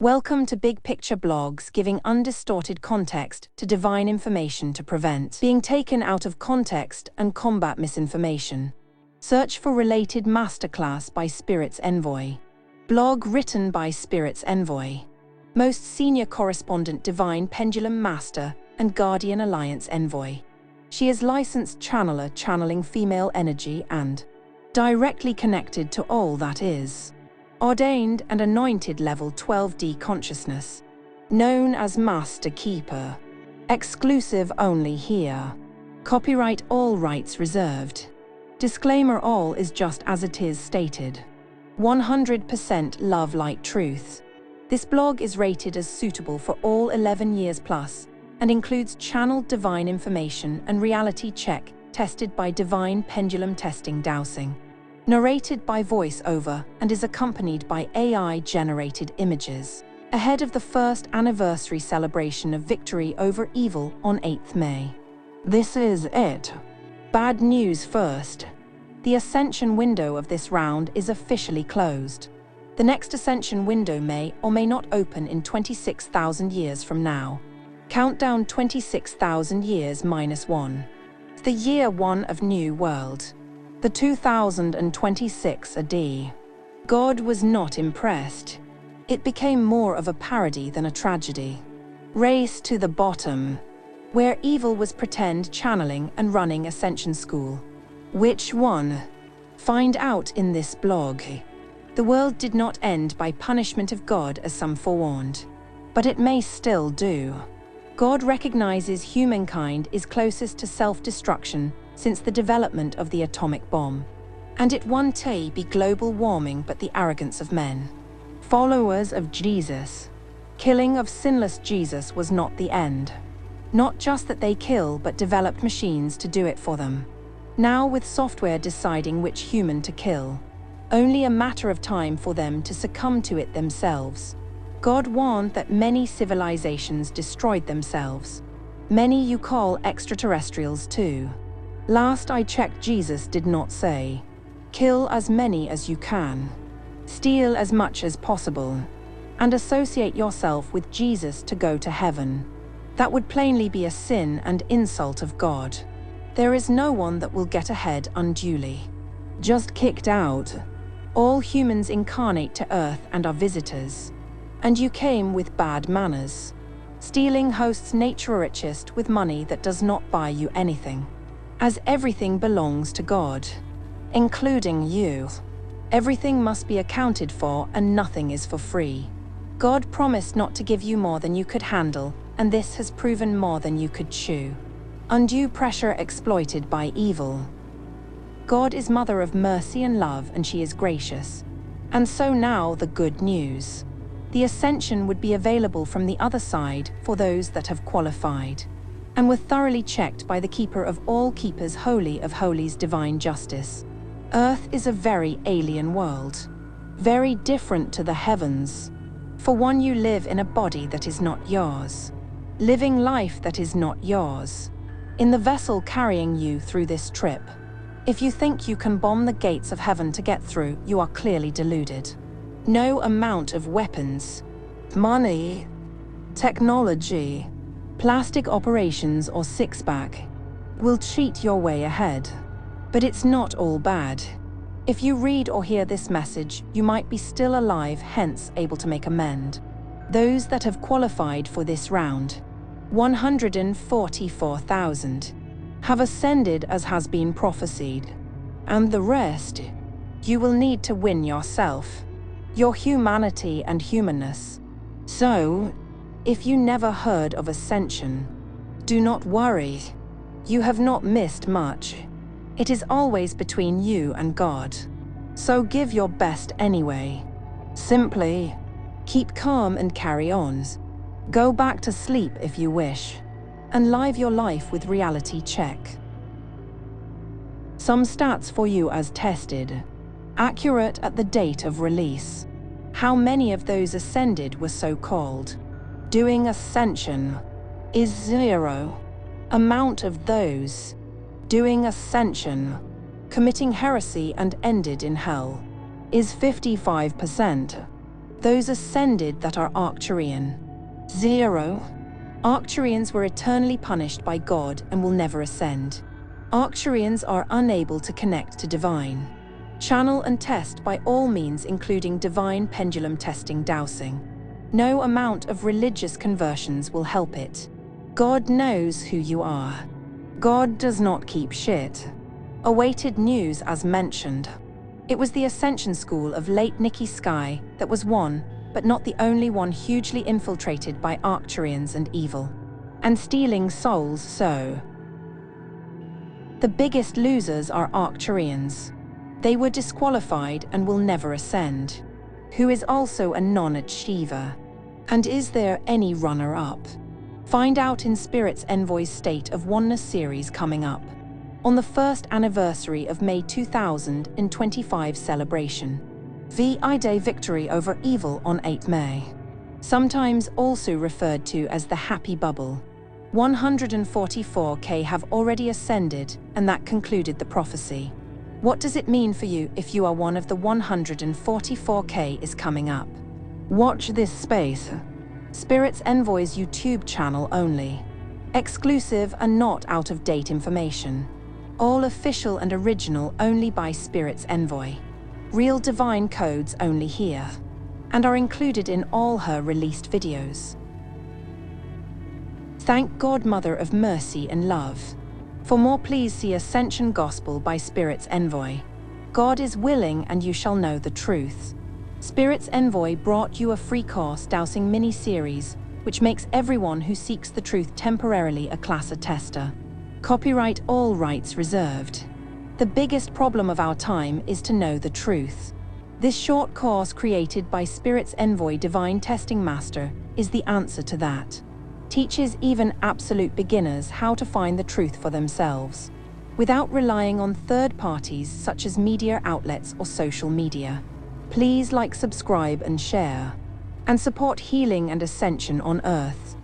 Welcome to Big Picture Blogs, giving undistorted context to divine information to prevent being taken out of context and combat misinformation. Search for Related Masterclass by Spirits Envoy. Blog written by Spirits Envoy. Most Senior Correspondent Divine Pendulum Master and Guardian Alliance Envoy. She is licensed channeler channeling female energy and directly connected to all that is. Ordained and anointed level 12D consciousness. Known as Master Keeper. Exclusive only here. Copyright all rights reserved. Disclaimer: all is just as it is stated. 100% love light truth. This blog is rated as suitable for all 11 years plus and includes channeled divine information and reality check tested by Divine Pendulum testing-dowsing. Narrated by VoiceOver and is accompanied by AI-generated images, ahead of the first anniversary celebration of victory over evil on 8th May. This is it. Bad news first. The Ascension window of this round is officially closed. The next Ascension window may or may not open in 26,000 years from now. Countdown 26,000 years -1. The year 1 of New World. The 2026 AD. God was not impressed. It became more of a parody than a tragedy. Race to the bottom, where evil was pretend channeling and running Ascension school. Which one? Find out in this blog. The world did not end by punishment of God as some forewarned, but it may still do. God recognizes humankind is closest to self-destruction since the development of the atomic bomb, and it won't be global warming but the arrogance of men. Followers of Jesus. Killing of sinless Jesus was not the end. Not just that they kill but developed machines to do it for them. Now with software deciding which human to kill. Only a matter of time for them to succumb to it themselves. God warned that many civilizations destroyed themselves. Many you call extraterrestrials too. Last I checked, Jesus did not say, kill as many as you can, steal as much as possible, and associate yourself with Jesus to go to heaven. That would plainly be a sin and insult of God. There is no one that will get ahead unduly. Just kicked out. All humans incarnate to earth and are visitors. And you came with bad manners. Stealing hosts nature richest with money that does not buy you anything. As everything belongs to God, including you. Everything must be accounted for and nothing is for free. God promised not to give you more than you could handle, and this has proven more than you could chew. Undue pressure exploited by evil. God is Mother of mercy and love, and she is gracious. And so now the good news. The Ascension would be available from the other side for those that have qualified, and were thoroughly checked by the Keeper of all keepers, Holy of Holies, divine justice. Earth is a very alien world, very different to the heavens. For one, you live in a body that is not yours, living life that is not yours, in the vessel carrying you through this trip. If you think you can bomb the gates of heaven to get through, you are clearly deluded. No amount of weapons, money, technology, plastic operations or six-pack will cheat your way ahead. But it's not all bad. If you read or hear this message, you might be still alive, hence able to make amend. Those that have qualified for this round, 144,000, have ascended as has been prophesied. And the rest, you will need to win yourself, your humanity and humanness. So, if you never heard of Ascension, do not worry. You have not missed much. It is always between you and God. So give your best anyway. Simply, keep calm and carry on. Go back to sleep if you wish, and live your life with reality check. Some stats for you as tested. Accurate at the date of release. How many of those ascended were so-called doing Ascension is 0. Amount of those doing Ascension, committing heresy and ended in hell, is 55%. those ascended that are Arcturian. 0. Arcturians were eternally punished by God and will never ascend. Arcturians are unable to connect to divine. Channel and test by all means, including Divine Pendulum testing-dowsing. No amount of religious conversions will help it. God knows who you are. God does not keep shit. Awaited news as mentioned. It was the Ascension school of late Nikki Sky that was one, but not the only one, hugely infiltrated by Arcturians and evil. And stealing souls so. The biggest losers are Arcturians. They were disqualified and will never ascend. Who is also a non-achiever. And is there any runner-up? Find out in Spirits Envoy's State of Oneness series coming up. On the first anniversary of May 2025 celebration. VI Day Victory over Evil on 8 May. Sometimes also referred to as the Happy Bubble. 144K have already ascended, and that concluded the prophecy. What does it mean for you if you are one of the 144K is coming up? Watch this space. Spirits Envoy's YouTube channel only. Exclusive and not out-of-date information. All official and original only by Spirits Envoy. Real divine codes only here. And are included in all her released videos. Thank God, Mother of Mercy and Love. For more, please see Ascension Gospel by Spirits Envoy. God is willing and you shall know the truth. Spirits Envoy brought you a free course dowsing mini-series, which makes everyone who seeks the truth temporarily a class attester. Copyright all rights reserved. The biggest problem of our time is to know the truth. This short course created by Spirits Envoy Divine Testing Master is the answer to that. Teaches even absolute beginners how to find the truth for themselves, without relying on third parties such as media outlets or social media. Please like, subscribe and share, and support healing and ascension on Earth.